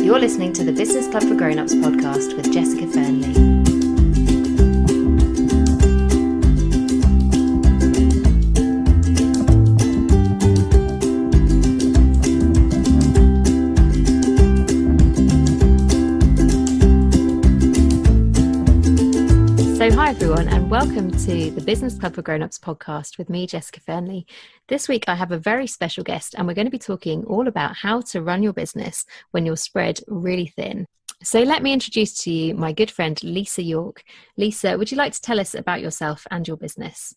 You're listening to the Business Club for Grown-Ups podcast with Jessica Fernley. So hi everyone, and welcome to the Business Club for Grown-Ups podcast with me, Jessica Fernley. This week I have a very special guest, and we're going to be talking all about how to run your business when you're spread really thin. So let me introduce to you my good friend, Lisa York. Lisa, would you like to tell us about yourself and your business?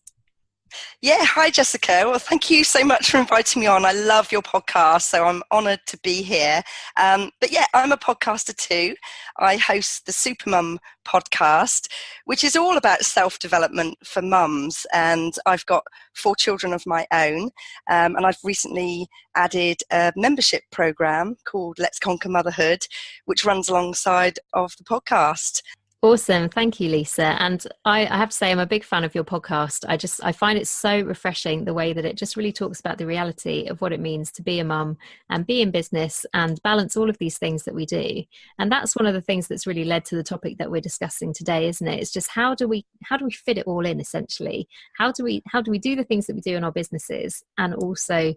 Yeah, hi Jessica. Well, thank you so much for inviting me on. I love your podcast, so I'm honoured to be here. But yeah, I'm a podcaster too. I host the Supermum podcast, which is all about self-development for mums. And I've got 4 children of my own. And I've recently added a membership program called Let's Conquer Motherhood, which runs alongside of the podcast. Awesome. Thank you, Lisa. And I have to say, I'm a big fan of your podcast. I find it so refreshing the way that it just really talks about the reality of what it means to be a mum and be in business and balance all of these things that we do. And that's one of the things that's really led to the topic that we're discussing today, isn't it? It's just how do we fit it all in, essentially? How do we do the things that we do in our businesses and also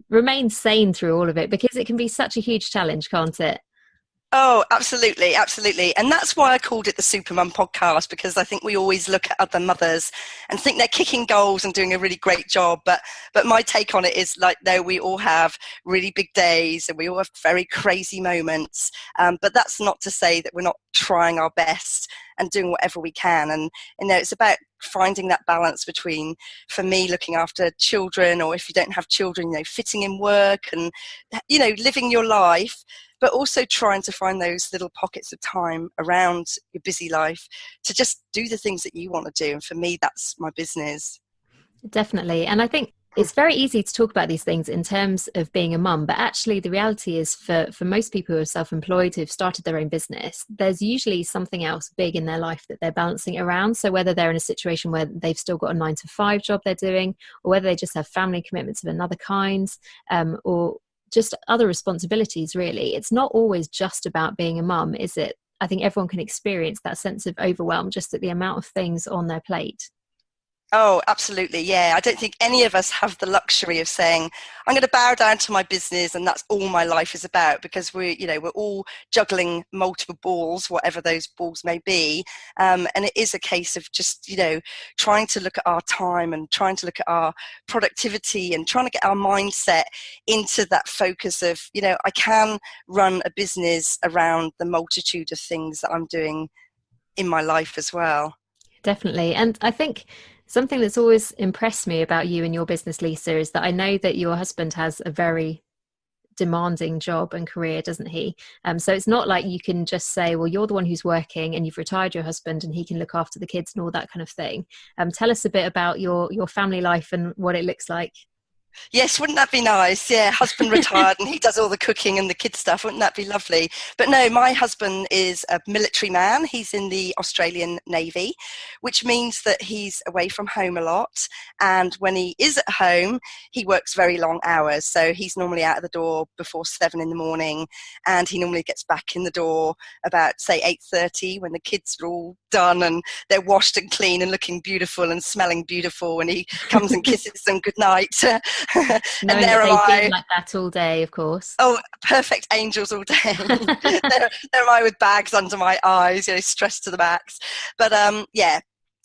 remain sane through all of it? Because it can be such a huge challenge, can't it? Oh, absolutely, absolutely. And that's why I called it the Supermum podcast, because I think we always look at other mothers and think they're kicking goals and doing a really great job. But my take on it is like, no, we all have really big days and we all have very crazy moments. But that's not to say that we're not trying our best and doing whatever we can. And, it's about finding that balance between, for me, looking after children, or if you don't have children, fitting in work and, living your life, but also trying to find those little pockets of time around your busy life to just do the things that you want to do. And for me, that's my business. Definitely. And I think it's very easy to talk about these things in terms of being a mum, but actually the reality is for most people who are self-employed, who've started their own business, there's usually something else big in their life that they're balancing around. So whether they're in a situation where they've still got a 9-to-5 job they're doing, or whether they just have family commitments of another kind, or just other responsibilities, really. It's not always just about being a mum, is it? I think everyone can experience that sense of overwhelm just at the amount of things on their plate. Oh, absolutely. Yeah. I don't think any of us have the luxury of saying, I'm going to bow down to my business and that's all my life is about, because we're all juggling multiple balls, whatever those balls may be. And it is a case of just, trying to look at our time and trying to look at our productivity and trying to get our mindset into that focus of, I can run a business around the multitude of things that I'm doing in my life as well. Definitely. And I think something that's always impressed me about you and your business, Lisa, is that I know that your husband has a very demanding job and career, doesn't he? So it's not like you can just say, well, you're the one who's working and you've retired your husband and he can look after the kids and all that kind of thing. Tell us a bit about your family life and what it looks like. Yes, wouldn't that be nice? Yeah, husband retired and he does all the cooking and the kids stuff. Wouldn't that be lovely? But no, my husband is a military man. He's in the Australian Navy, which means that he's away from home a lot. And when he is at home, he works very long hours. So he's normally out of the door before 7 in the morning, and he normally gets back in the door about, say, 8:30 when the kids are all done and they're washed and clean and looking beautiful and smelling beautiful. And he comes and kisses them goodnight. And there am I, like that all day, of course. Oh, perfect angels all day. there am I with bags under my eyes, stressed to the max. But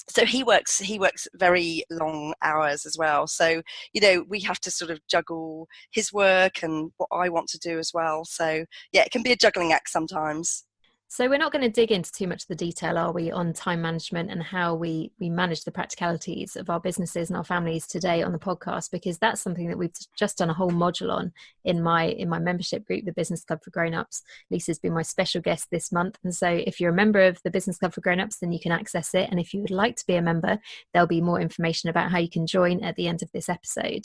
so he works very long hours as well. So we have to sort of juggle his work and what I want to do as well. So yeah, it can be a juggling act sometimes. So we're not going to dig into too much of the detail, are we, on time management and how we manage the practicalities of our businesses and our families today on the podcast, because that's something that we've just done a whole module on in my membership group, the Business Club for Grown-Ups. Lisa's been my special guest this month. And so if you're a member of the Business Club for Grown-Ups, then you can access it. And if you would like to be a member, there'll be more information about how you can join at the end of this episode.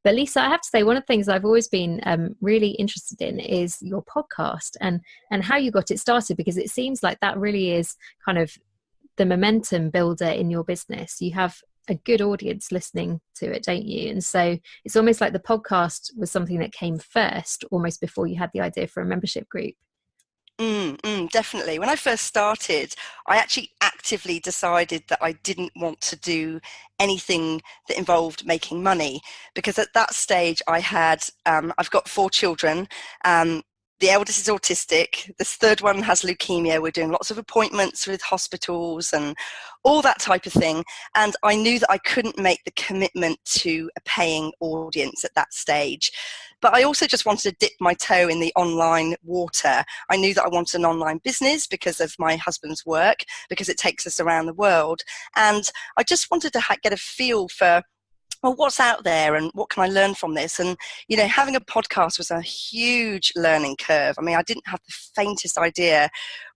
But Lisa, I have to say, one of the things I've always been really interested in is your podcast and how you got it started, because it seems like that really is kind of the momentum builder in your business. You have a good audience listening to it, don't you? And so it's almost like the podcast was something that came first, almost before you had the idea for a membership group. Definitely. When I first started, I actually actively decided that I didn't want to do anything that involved making money, because at that stage I've got 4 children. Um, the eldest is autistic. This third one has leukemia. We're doing lots of appointments with hospitals and all that type of thing. And I knew that I couldn't make the commitment to a paying audience at that stage. But I also just wanted to dip my toe in the online water. I knew that I wanted an online business because of my husband's work, because it takes us around the world. And I just wanted to get a feel for, well, what's out there and what can I learn from this? And, having a podcast was a huge learning curve. I mean, I didn't have the faintest idea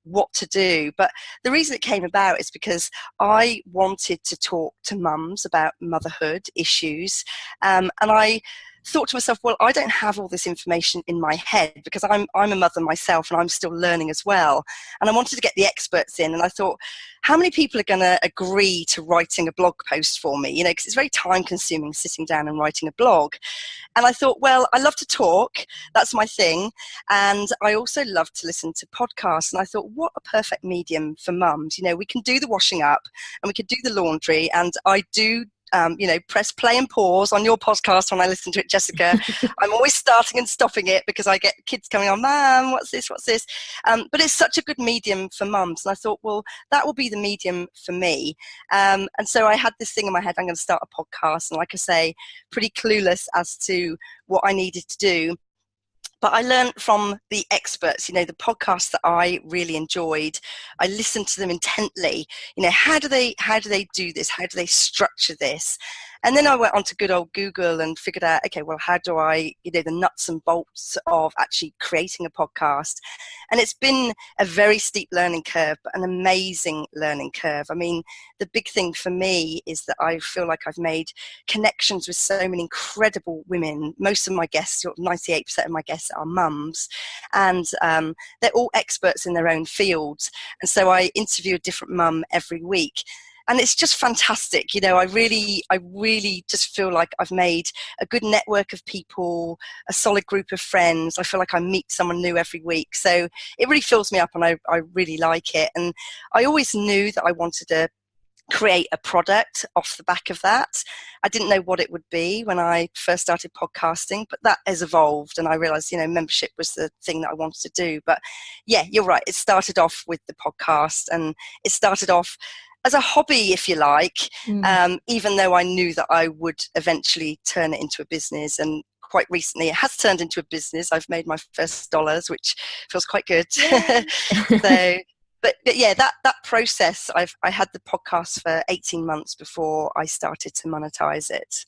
what to do. But the reason it came about is because I wanted to talk to mums about motherhood issues. And I thought to myself, well, I don't have all this information in my head, because I'm a mother myself and I'm still learning as well. And I wanted to get the experts in, and I thought, how many people are going to agree to writing a blog post for me? Because it's very time consuming sitting down and writing a blog. And I thought, well, I love to talk. That's my thing. And I also love to listen to podcasts. And I thought, what a perfect medium for mums. We can do the washing up and we could do the laundry. And I do press play and pause on your podcast when I listen to it, Jessica. I'm always starting and stopping it because I get kids coming on, Mum, what's this? But it's such a good medium for mums. And I thought, well, that will be the medium for me. And so I had this thing in my head, I'm going to start a podcast. And like I say, pretty clueless as to what I needed to do. But I learned from the experts, the podcasts that I really enjoyed. I listened to them intently. How do they do this? How do they structure this? And then I went onto good old Google and figured out, okay, well, how do I, the nuts and bolts of actually creating a podcast? And it's been a very steep learning curve, but an amazing learning curve. I mean, the big thing for me is that I feel like I've made connections with so many incredible women. Most of my guests, 98% of my guests are mums, and they're all experts in their own fields. And so I interview a different mum every week. And it's just fantastic. I really just feel like I've made a good network of people, a solid group of friends. I feel like I meet someone new every week. So it really fills me up, and I really like it. And I always knew that I wanted to create a product off the back of that. I didn't know what it would be when I first started podcasting, but that has evolved, and I realized, membership was the thing that I wanted to do. But yeah, you're right. It started off with the podcast, and it started off as a hobby, if you like, even though I knew that I would eventually turn it into a business. And quite recently it has turned into a business. I've made my first dollars, which feels quite good. So, but yeah, that process, I had the podcast for 18 months before I started to monetize it.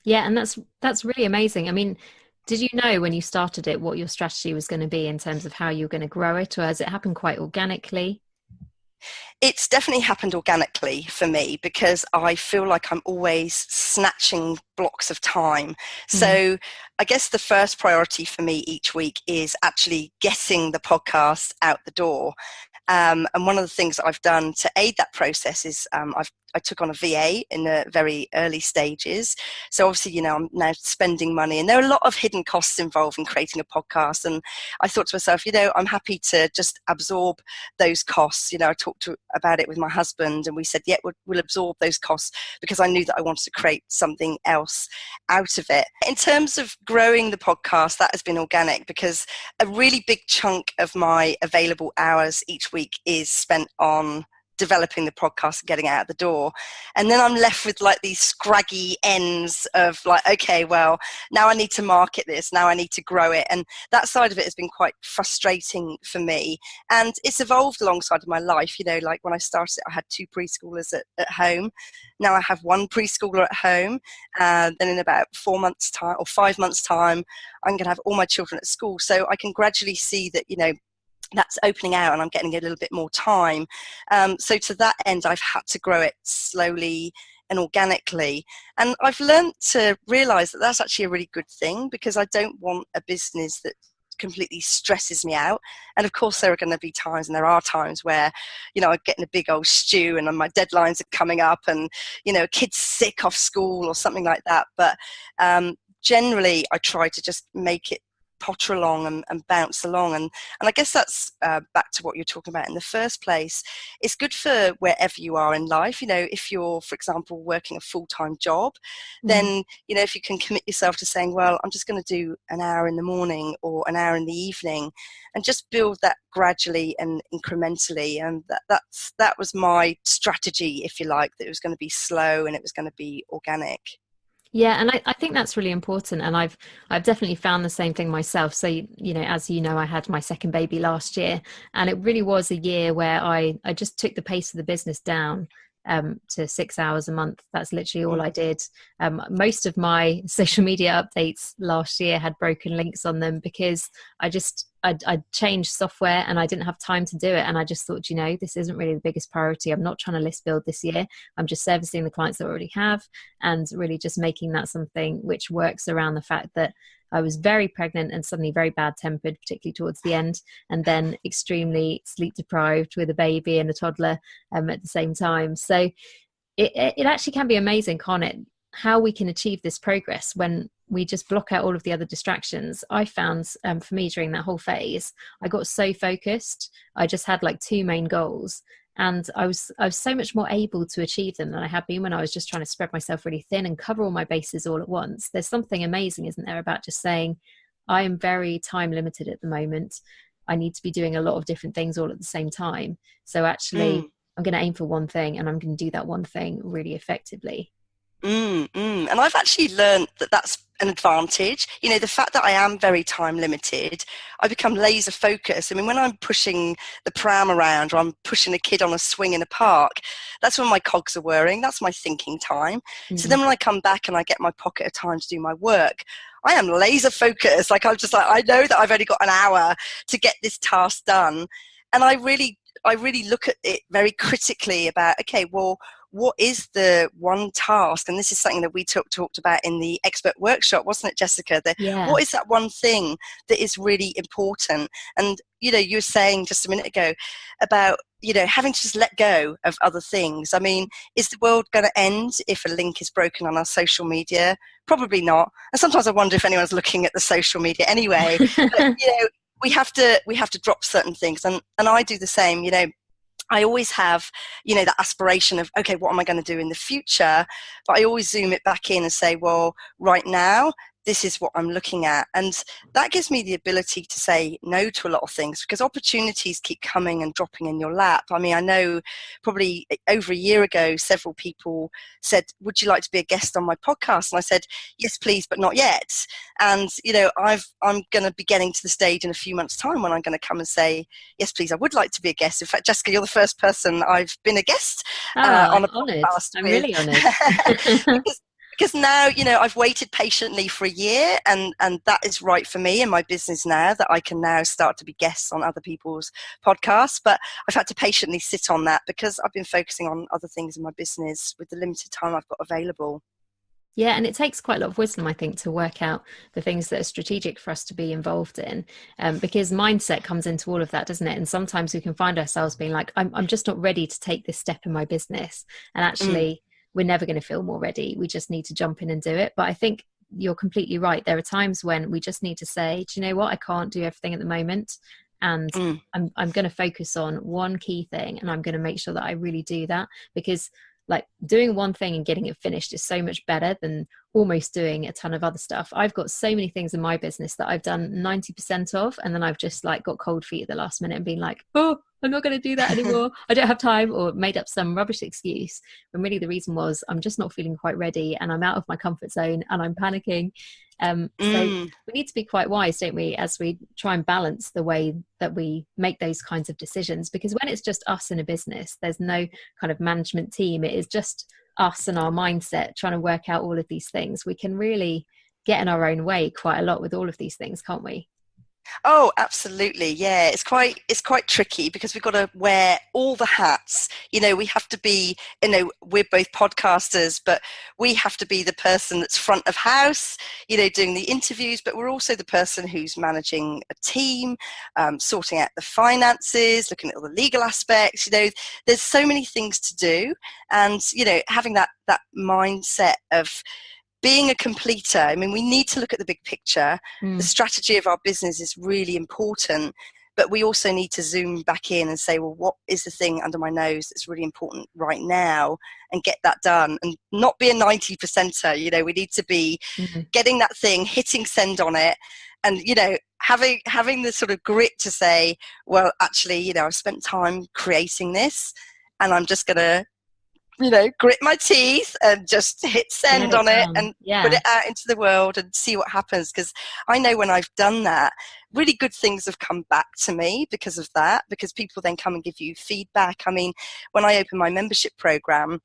Yeah, and that's really amazing. I mean, did you know when you started it what your strategy was going to be in terms of how you were going to grow it, or has it happened quite organically? It's definitely happened organically for me, because I feel like I'm always snatching blocks of time. So I guess the first priority for me each week is actually getting the podcast out the door. And one of the things that I've done to aid that process is I took on a VA in the very early stages. So obviously, I'm now spending money, and there are a lot of hidden costs involved in creating a podcast. And I thought to myself, I'm happy to just absorb those costs. I talked about it with my husband, and we said, yeah, we'll absorb those costs, because I knew that I wanted to create something else out of it. In terms of growing the podcast, that has been organic, because a really big chunk of my available hours each week is spent on developing the podcast and getting it out the door. And then I'm left with like these scraggy ends of like, okay, well, now I need to market this, now I need to grow it. And that side of it has been quite frustrating for me. And it's evolved alongside of my life. Like when I started, I had 2 preschoolers at home. Now I have 1 preschooler at home. Then in about 4 months time or 5 months time, I'm going to have all my children at school. So I can gradually see that, that's opening out, and I'm getting a little bit more time. So to that end, I've had to grow it slowly and organically. And I've learned to realize that that's actually a really good thing, because I don't want a business that completely stresses me out. And of course there are going to be times, and there are times where, I get in a big old stew and my deadlines are coming up, and, a kid's sick off school or something like that. But generally I try to just make it potter along and bounce along. And I guess that's back to what you're talking about in the first place. It's good for wherever you are in life. If you're, for example, working a full-time job, then, if you can commit yourself to saying, well, I'm just going to do an hour in the morning or an hour in the evening, and just build that gradually and incrementally. And that was my strategy, if you like, that it was going to be slow and it was going to be organic. Yeah, and I think that's really important. And I've definitely found the same thing myself. So, as you know, I had my second baby last year, and it really was a year where I just took the pace of the business down to 6 hours a month. That's literally all I did. Most of my social media updates last year had broken links on them because I'd changed software and I didn't have time to do it. And I just thought, this isn't really the biggest priority. I'm not trying to list build this year. I'm just servicing the clients that I already have and really just making that something which works around the fact that I was very pregnant and suddenly very bad tempered, particularly towards the end, and then extremely sleep deprived with a baby and a toddler at the same time. So it actually can be amazing, can't it? How we can achieve this progress when we just block out all of the other distractions. I found for me during that whole phase, I got so focused. I just had like two main goals, and I was so much more able to achieve them than I had been when I was just trying to spread myself really thin and cover all my bases all at once. There's something amazing, isn't there, about just saying, I am very time limited at the moment. I need to be doing a lot of different things all at the same time. So actually, I'm going to aim for one thing and I'm going to do that one thing really effectively. And I've actually learned that that's an advantage. The fact that I am very time limited, I become laser focused. I mean, when I'm pushing the pram around or I'm pushing a kid on a swing in a park, that's when my cogs are whirring. That's my thinking time. So then when I come back and I get my pocket of time to do my work, I am laser focused. Like, I'm just like, I know that I've only got an hour to get this task done. And I really look at it very critically about, okay, well, what is the one task? And this is something that we talked about in the expert workshop, wasn't it, Jessica? What is that one thing that is really important? And, you were saying just a minute ago about, having to just let go of other things. I mean, is the world going to end if a link is broken on our social media? Probably not. And sometimes I wonder if anyone's looking at the social media anyway. But, we have to drop certain things. And I do the same, I always have, that aspiration of, okay, what am I going to do in the future? But I always zoom it back in and say, well, right now, this is what I'm looking at. And that gives me the ability to say no to a lot of things because opportunities keep coming and dropping in your lap. I mean, I know probably over a year ago, several people said, would you like to be a guest on my podcast? And I said, yes, please, but not yet. And, I'm going to be getting to the stage in a few months' time when I'm going to come and say, yes, please, I would like to be a guest. In fact, Jessica, you're the first person I've been a guest on a podcast I'm with. really honoured. Because now, I've waited patiently for a year and that is right for me in my business now that I can now start to be guests on other people's podcasts. But I've had to patiently sit on that because I've been focusing on other things in my business with the limited time I've got available. Yeah, and it takes quite a lot of wisdom, I think, to work out the things that are strategic for us to be involved in, because mindset comes into all of that, doesn't it? And sometimes we can find ourselves being like, I'm just not ready to take this step in my business. And actually, we're never going to feel more ready. We just need to jump in and do it. But I think you're completely right. There are times when we just need to say, do you know what? I can't do everything at the moment. And I'm going to focus on one key thing and I'm going to make sure that I really do that, because like doing one thing and getting it finished is so much better than almost doing a ton of other stuff. I've got so many things in my business that I've done 90% of, and then I've just like got cold feet at the last minute and been like, oh, I'm not going to do that anymore. I don't have time, or made up some rubbish excuse. When really the reason was I'm just not feeling quite ready and I'm out of my comfort zone and I'm panicking. So we need to be quite wise, don't we, as we try and balance the way that we make those kinds of decisions, because when it's just us in a business, there's no kind of management team. It is just us and our mindset trying to work out all of these things. We can really get in our own way quite a lot with all of these things, can't we? Oh, absolutely. Yeah, it's quite tricky because we've got to wear all the hats. We have to be, we're both podcasters, but we have to be the person that's front of house, doing the interviews, but we're also the person who's managing a team, sorting out the finances, looking at all the legal aspects. There's so many things to do. And, having that mindset of being a completer, I mean, we need to look at the big picture. The Mm. strategy of our business is really important, but we also need to zoom back in and say, well, what is the thing under my nose that's really important right now, and get that done, and not be a 90%er. You know, we need to be Mm. getting that thing, hitting send on it, and, you know, having the sort of grit to say, well, actually, you know, I've spent time creating this, and I'm just going to, you know, grit my teeth and just hit Get send it on it done. and put Yeah. it out into the world and see what happens. Because I know when I've done that, really good things have come back to me because of that, because people then come and give you feedback. I mean, when I opened my membership program,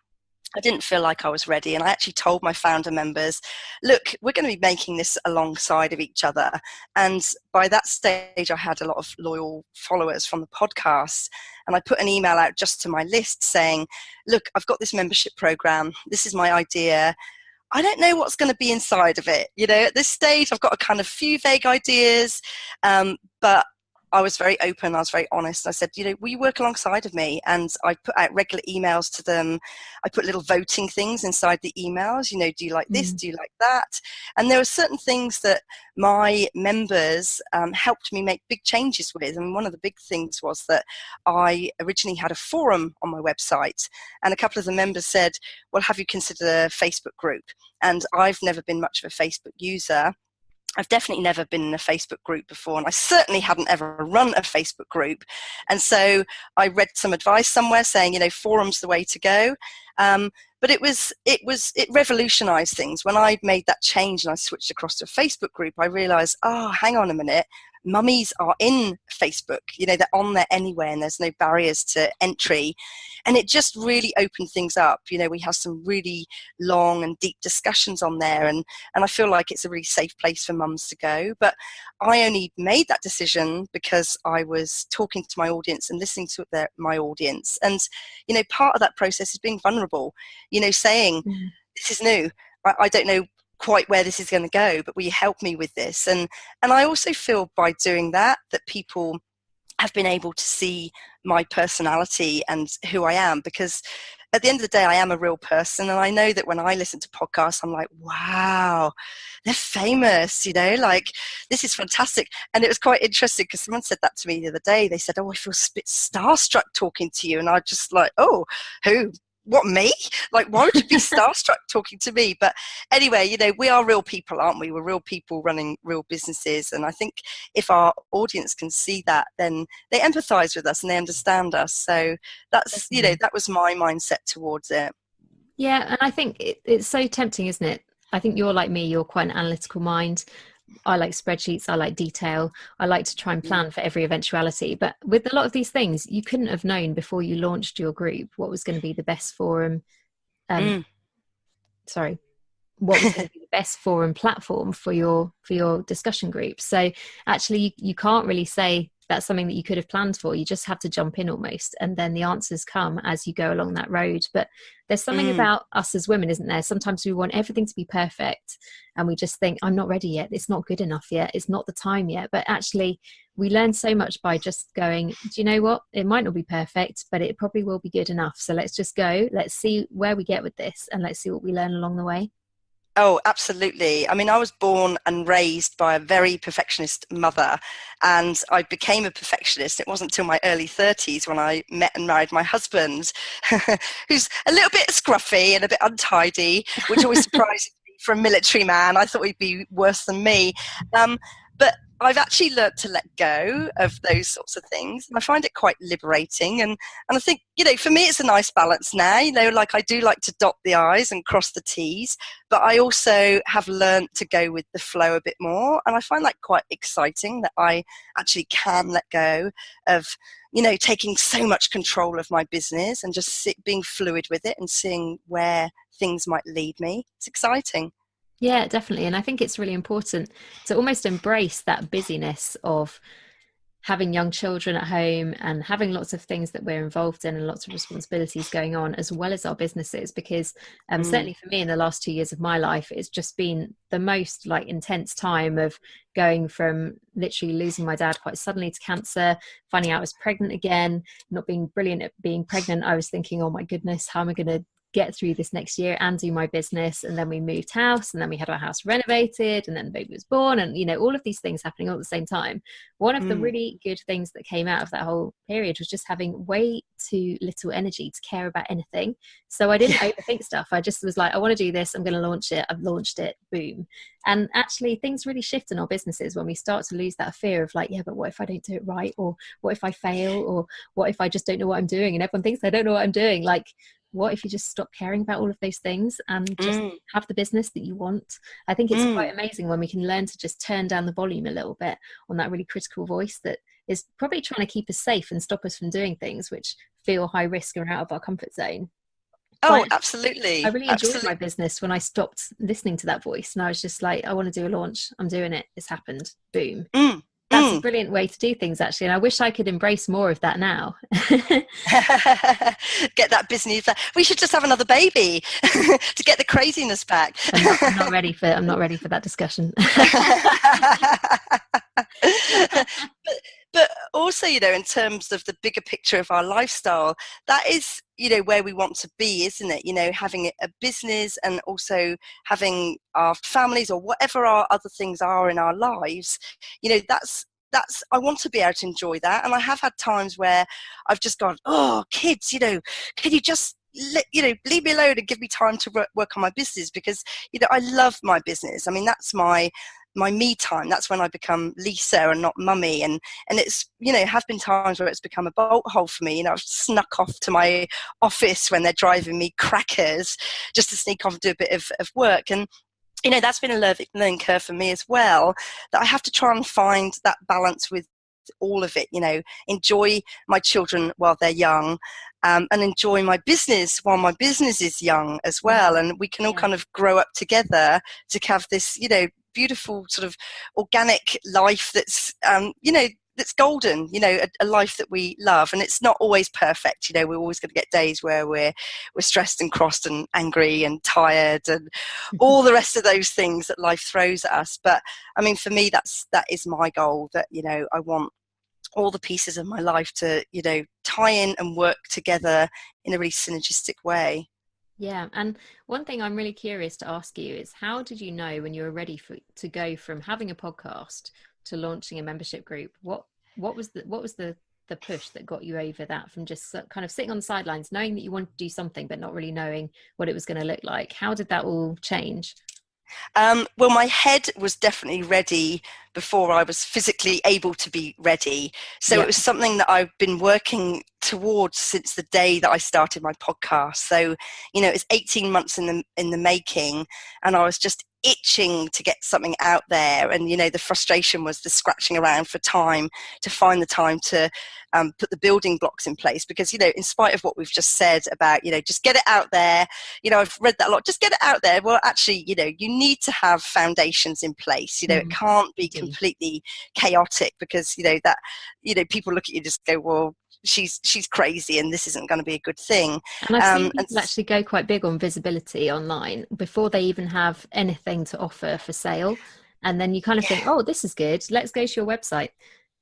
I didn't feel like I was ready. And I actually told my founder members, look, we're going to be making this alongside of each other. And by that stage, I had a lot of loyal followers from the podcast. And I put an email out just to my list saying, look, I've got this membership program. This is my idea. I don't know what's going to be inside of it. You know, at this stage, I've got a kind of few vague ideas, but I was very open. I was very honest. I said, you know, will you work alongside of me? And I put out regular emails to them. I put little voting things inside the emails. You know, do you like this? Mm. Do you like that? And there were certain things that my members helped me make big changes with. And one of the big things was that I originally had a forum on my website, and a couple of the members said, well, have you considered a Facebook group? And I've never been much of a Facebook user. I've definitely never been in a Facebook group before, and I certainly hadn't ever run a Facebook group. And so I read some advice somewhere saying, you know, forum's the way to go. But it revolutionized things. When I made that change and I switched across to a Facebook group, I realized, oh, hang on a minute. Mummies are in Facebook, you know, they're on there anyway, and there's no barriers to entry. And it just really opened things up. You know, we have some really long and deep discussions on there, and I feel like it's a really safe place for mums to go. But I only made that decision because I was talking to my audience and listening to my audience. And, you know, part of that process is being vulnerable, you know, saying, Mm. this is new. I don't know quite where this is going to go, but will you help me with this? And I also feel by doing that people have been able to see my personality and who I am, because at the end of the day, I am a real person. And I know that when I listen to podcasts, I'm like, wow, they're famous, you know, like, this is fantastic. And it was quite interesting because someone said that to me the other day. They said, oh, I feel a bit starstruck talking to you. And I just like, oh, who? What, me? Like, why would you be starstruck talking to me? But anyway, you know, we are real people, aren't we? We're real people running real businesses. And I think if our audience can see that, then they empathize with us and they understand us. So that's, you know, Definitely. that was my mindset towards it. Yeah, and I think it's so tempting, isn't it? I think you're like me, you're quite an analytical mind. I like spreadsheets, I like detail. I like to try and plan for every eventuality. But with a lot of these things, you couldn't have known before you launched your group what was going to be the best forum. Um, Mm. sorry, what was going to be the best forum platform for your discussion group. So actually you can't really say that's something that you could have planned for. You just have to jump in almost, and then the answers come as you go along that road. But there's something about us as women, isn't there? Sometimes we want everything to be perfect, and we just think, I'm not ready yet, it's not good enough yet, it's not the time yet. But actually we learn so much by just going, do you know what, it might not be perfect, but it probably will be good enough. So let's just go, let's see where we get with this, and let's see what we learn along the way. Oh, absolutely. I mean, I was born and raised by a very perfectionist mother, and I became a perfectionist. It wasn't until my early 30s when I met and married my husband, who's a little bit scruffy and a bit untidy, which always surprises me for a military man. I thought he'd be worse than me. But I've actually learned to let go of those sorts of things. And I find it quite liberating. And I think, you know, for me, it's a nice balance now. You know, like, I do like to dot the I's and cross the T's, but I also have learned to go with the flow a bit more. And I find that quite exciting, that I actually can let go of, you know, taking so much control of my business and just being fluid with it and seeing where things might lead me. It's exciting. Yeah, definitely. And I think it's really important to almost embrace that busyness of having young children at home and having lots of things that we're involved in and lots of responsibilities going on, as well as our businesses. Because Mm. certainly for me, in the last 2 years of my life, it's just been the most like intense time of going from literally losing my dad quite suddenly to cancer, finding out I was pregnant again, not being brilliant at being pregnant. I was thinking, oh my goodness, how am I going to get through this next year and do my business. And then we moved house, and then we had our house renovated, and then the baby was born, and all of these things happening all at the same time. One of the really good things that came out of that whole period was just having way too little energy to care about anything. So I didn't overthink stuff. I just was like, I want to do this, I'm going to launch it. I've launched it, boom. And actually things really shift in our businesses when we start to lose that fear of like, yeah, but what if I don't do it right? Or what if I fail? Or what if I just don't know what I'm doing and everyone thinks I don't know what I'm doing? Like, what if you just stop caring about all of those things and just have the business that you want? I think it's quite amazing when we can learn to just turn down the volume a little bit on that really critical voice that is probably trying to keep us safe and stop us from doing things which feel high risk or out of our comfort zone. Oh, absolutely. I really enjoyed my business when I stopped listening to that voice, and I was just like, I want to do a launch. I'm doing it. It's happened. Boom. That's a brilliant way to do things, actually. And I wish I could embrace more of that now. Get that business. We should just have another baby to get the craziness back. I'm not ready for that discussion. But also, in terms of the bigger picture of our lifestyle, that is, where we want to be, isn't it? Having a business and also having our families or whatever our other things are in our lives, that's I want to be able to enjoy that. And I have had times where I've just gone, oh, kids, can you just leave me alone and give me time to work on my business, because I love my business. I mean, that's my me time. That's when I become Lisa and not mummy. And it's, have been times where it's become a bolt hole for me. I've snuck off to my office when they're driving me crackers just to sneak off and do a bit of work. And that's been a learning curve for me as well, that I have to try and find that balance with all of it, enjoy my children while they're young, and enjoy my business while my business is young as well. And we can all kind of grow up together to have this, beautiful sort of organic life that's, that's golden, a life that we love. And it's not always perfect. We're always going to get days where we're stressed and crossed and angry and tired and all the rest of those things that life throws at us. But I mean, for me, that is my goal, that, I want all the pieces of my life to, tie in and work together in a really synergistic way. Yeah. And one thing I'm really curious to ask you is, how did you know when you were ready to go from having a podcast to launching a membership group? What was the push that got you over that, from just kind of sitting on the sidelines, knowing that you wanted to do something, but not really knowing what it was going to look like? How did that all change? Well, my head was definitely ready before I was physically able to be ready. So it was something that I've been working towards since the day that I started my podcast. So, it's 18 months in the making, and I was just itching to get something out there. And, the frustration was the scratching around for time to find the time to put the building blocks in place, because, in spite of what we've just said about, just get it out there, I've read that a lot, just get it out there. Well, actually, you need to have foundations in place. It can't be completely chaotic, because, people look at you and just go, well, she's crazy and this isn't going to be a good thing. And I've seen people actually go quite big on visibility online before they even have anything to offer for sale. And then you kind of think, oh, this is good, let's go to your website.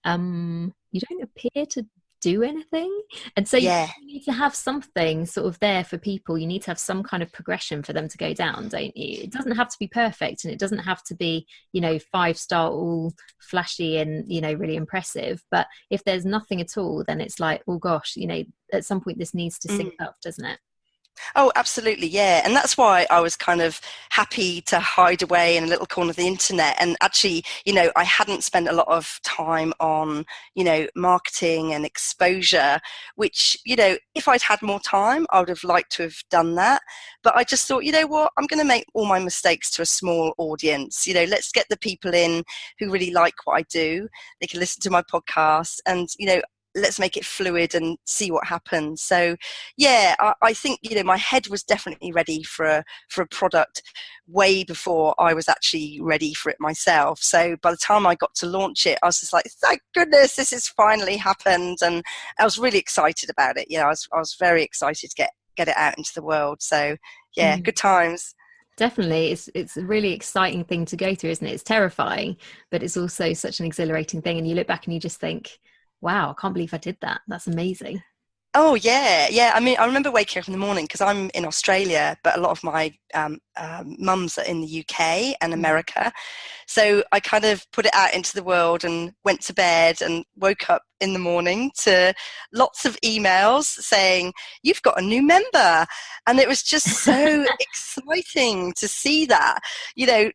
You don't appear to do anything. And so you need to have something sort of there for people. You need to have some kind of progression for them to go down, don't you? It doesn't have to be perfect, and it doesn't have to be, 5-star, all flashy and, really impressive. But if there's nothing at all, then it's like, oh gosh, at some point this needs to sync up, doesn't it? Oh, absolutely. Yeah. And that's why I was kind of happy to hide away in a little corner of the internet. And actually, I hadn't spent a lot of time on, marketing and exposure, which, if I'd had more time, I would have liked to have done that. But I just thought, what, I'm going to make all my mistakes to a small audience. Let's get the people in who really like what I do. They can listen to my podcast, and, let's make it fluid and see what happens. So I think, my head was definitely ready for a product way before I was actually ready for it myself. So by the time I got to launch it, I was just like, thank goodness this has finally happened. And I was really excited about it. I was very excited to get it out into the world. So good times. Definitely. It's a really exciting thing to go through, isn't it? It's terrifying, but it's also such an exhilarating thing. And you look back and you just think, wow, I can't believe I did that. That's amazing. Oh yeah, yeah. I mean, I remember waking up in the morning because I'm in Australia, but a lot of my mums are in the UK and Mm. America. So I kind of put it out into the world and went to bed and woke up in the morning to lots of emails saying, "You've got a new member." And it was just so exciting to see that,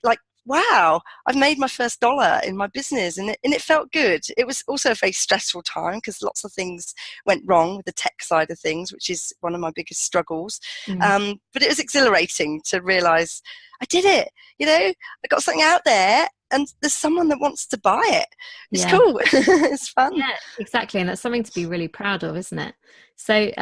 like, wow, I've made my first dollar in my business, and it felt good. It was also a very stressful time because lots of things went wrong with the tech side of things, which is one of my biggest struggles. Mm. But it was exhilarating to realize I did it. I got something out there and there's someone that wants to buy it. It's Yeah. cool. It's fun. Yeah, exactly. And that's something to be really proud of, isn't it? So,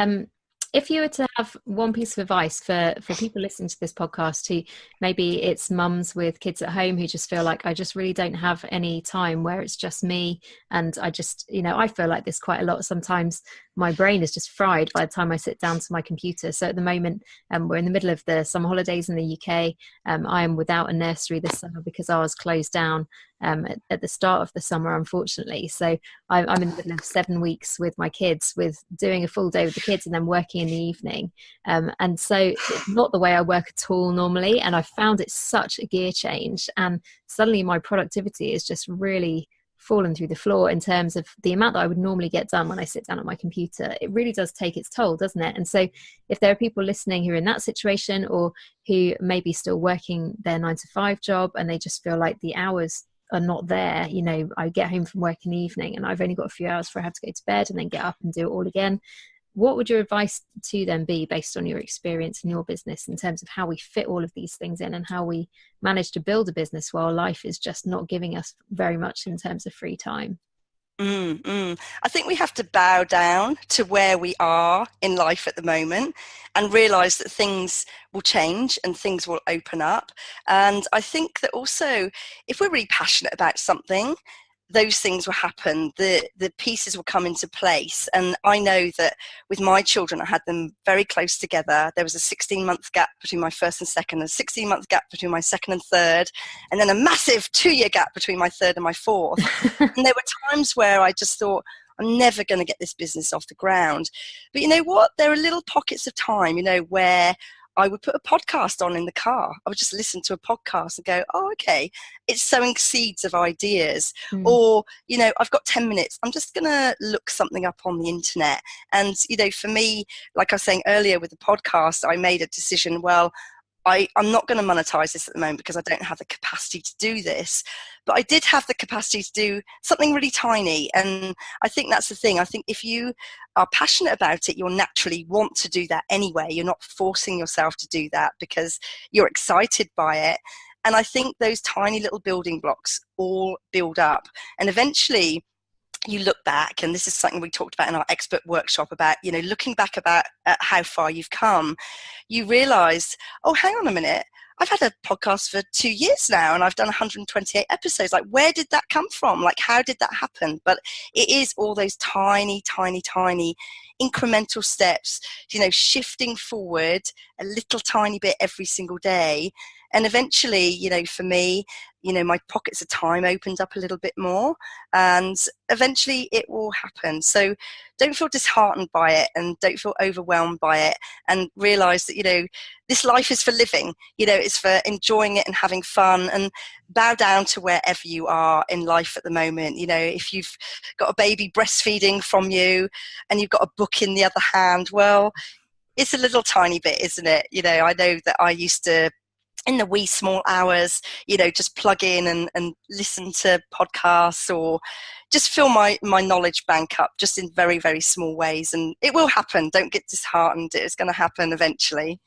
if you were to have one piece of advice for people listening to this podcast who maybe it's mums with kids at home who just feel like I just really don't have any time where it's just me, and I just, I feel like this quite a lot. Sometimes my brain is just fried by the time I sit down to my computer. So at the moment, we're in the middle of the summer holidays in the UK. I am without a nursery this summer because I was closed down at the start of the summer, unfortunately. So I'm in the middle of 7 weeks with my kids, with doing a full day with the kids and then working in the evening. And so it's not the way I work at all normally. And I found it such a gear change. And suddenly my productivity is just really fallen through the floor in terms of the amount that I would normally get done when I sit down at my computer. It really does take its toll, doesn't it? And so if there are people listening who are in that situation, or who may be still working their 9 to 5 job and they just feel like the hours are not there, I get home from work in the evening and I've only got a few hours before I have to go to bed and then get up and do it all again. What would your advice to them be based on your experience in your business in terms of how we fit all of these things in and how we manage to build a business while life is just not giving us very much in terms of free time? I think we have to bow down to where we are in life at the moment and realize that things will change and things will open up. And I think that also, if we're really passionate about something, those things will happen, the pieces will come into place. And I know that with my children, I had them very close together. There was a 16-month gap between my first and second, a 16-month gap between my second and third, and then a massive 2-year gap between my third and my fourth. And there were times where I just thought, I'm never going to get this business off the ground. But you know what? There are little pockets of time, where I would put a podcast on in the car. I would just listen to a podcast and go, oh, okay, it's sowing seeds of ideas. Mm. Or, I've got 10 minutes. I'm just going to look something up on the internet. And, for me, like I was saying earlier with the podcast, I made a decision, well, I'm not going to monetize this at the moment because I don't have the capacity to do this. But I did have the capacity to do something really tiny. And I think that's the thing. I think if you are passionate about it, you'll naturally want to do that anyway. You're not forcing yourself to do that because you're excited by it. And I think those tiny little building blocks all build up. And eventually, you look back, and this is something we talked about in our expert workshop about, looking back about at how far you've come, you realize, oh, hang on a minute, I've had a podcast for 2 years now and I've done 128 episodes. Like, where did that come from? Like, how did that happen? But it is all those tiny, tiny, tiny incremental steps, shifting forward a little tiny bit every single day. And eventually, for me, my pockets of time opened up a little bit more, and eventually it will happen. So don't feel disheartened by it and don't feel overwhelmed by it, and realize that, this life is for living, it's for enjoying it and having fun, and bow down to wherever you are in life at the moment. If you've got a baby breastfeeding from you and you've got a book in the other hand, well, it's a little tiny bit, isn't it? I know that I used to, in the wee small hours, just plug in and listen to podcasts or just fill my knowledge bank up just in very, very small ways. And it will happen. Don't get disheartened. It's going to happen eventually.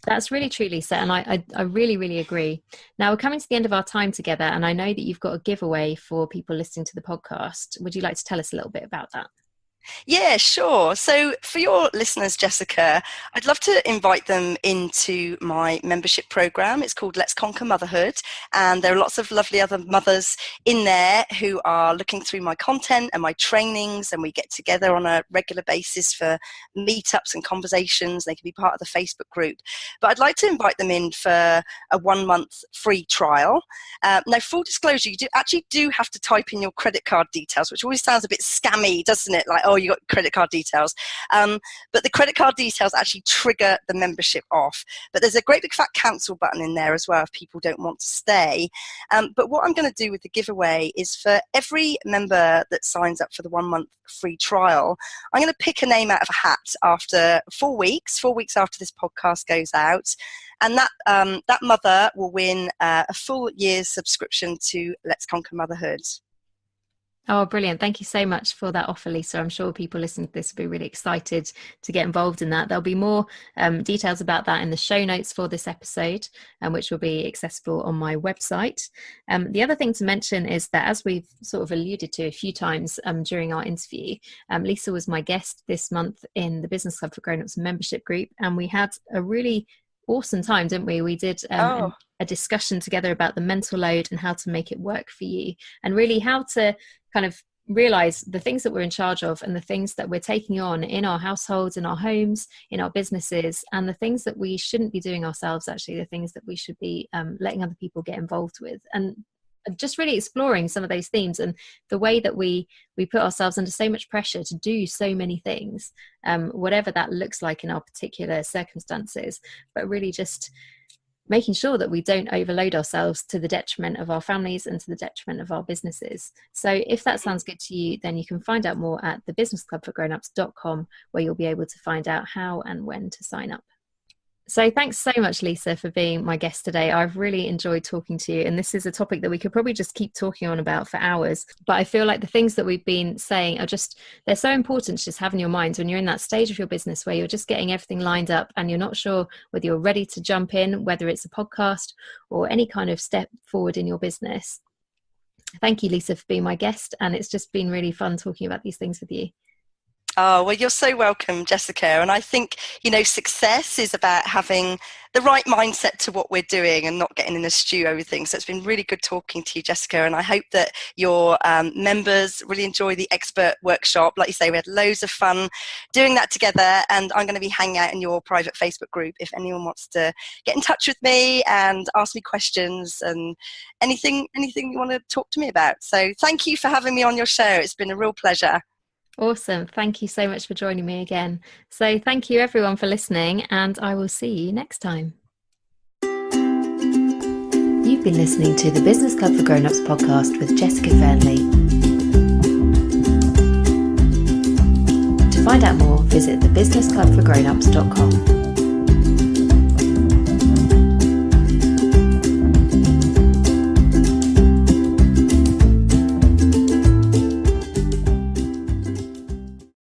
That's really true, Lisa. And I really, really agree. Now we're coming to the end of our time together, and I know that you've got a giveaway for people listening to the podcast. Would you like to tell us a little bit about that? Yeah, sure. So for your listeners, Jessica, I'd love to invite them into my membership program. It's called Let's Conquer Motherhood. And there are lots of lovely other mothers in there who are looking through my content and my trainings. And we get together on a regular basis for meetups and conversations. They can be part of the Facebook group. But I'd like to invite them in for a 1-month free trial. Now, full disclosure, you actually do have to type in your credit card details, which always sounds a bit scammy, doesn't it? Like, oh, oh, you got credit card details. But the credit card details actually trigger the membership off. But there's a great big fat cancel button in there as well if people don't want to stay. But what I'm going to do with the giveaway is for every member that signs up for the 1 month free trial, I'm going to pick a name out of a hat after 4 weeks after this podcast goes out. And that mother will win a full year's subscription to Let's Conquer Motherhood. Oh, brilliant. Thank you so much for that offer, Lisa. I'm sure people listening to this will be really excited to get involved in that. There'll be more details about that in the show notes for this episode, which will be accessible on my website. The other thing to mention is that, as we've sort of alluded to a few times during our interview, Lisa was my guest this month in the Business Club for Grown-ups membership group, and we had a really awesome time, didn't we? We did a discussion together about the mental load and how to make it work for you, and really how to kind of realize the things that we're in charge of and the things that we're taking on in our households, in our homes, in our businesses, and the things that we shouldn't be doing ourselves, actually the things that we should be letting other people get involved with, and just really exploring some of those themes and the way that we put ourselves under so much pressure to do so many things, whatever that looks like in our particular circumstances, but really just making sure that we don't overload ourselves to the detriment of our families and to the detriment of our businesses. So if that sounds good to you, then you can find out more at thebusinessclubforgrownups.com, where you'll be able to find out how and when to sign up. So thanks so much, Lisa, for being my guest today. I've really enjoyed talking to you, and this is a topic that we could probably just keep talking on about for hours. But I feel like the things that we've been saying are they're so important to just have in your mind when you're in that stage of your business where you're just getting everything lined up and you're not sure whether you're ready to jump in, whether it's a podcast or any kind of step forward in your business. Thank you, Lisa, for being my guest, and it's just been really fun talking about these things with you. Oh, well, you're so welcome, Jessica. And I think, success is about having the right mindset to what we're doing and not getting in a stew over things. So it's been really good talking to you, Jessica. And I hope that your members really enjoy the expert workshop. Like you say, we had loads of fun doing that together. And I'm going to be hanging out in your private Facebook group if anyone wants to get in touch with me and ask me questions and anything you want to talk to me about. So thank you for having me on your show. It's been a real pleasure. Awesome. Thank you so much for joining me again. So thank you everyone for listening, and I will see you next time. You've been listening to the Business Club for Grown-ups podcast with Jessica Fernley. To find out more, visit thebusinessclubforgrownups.com.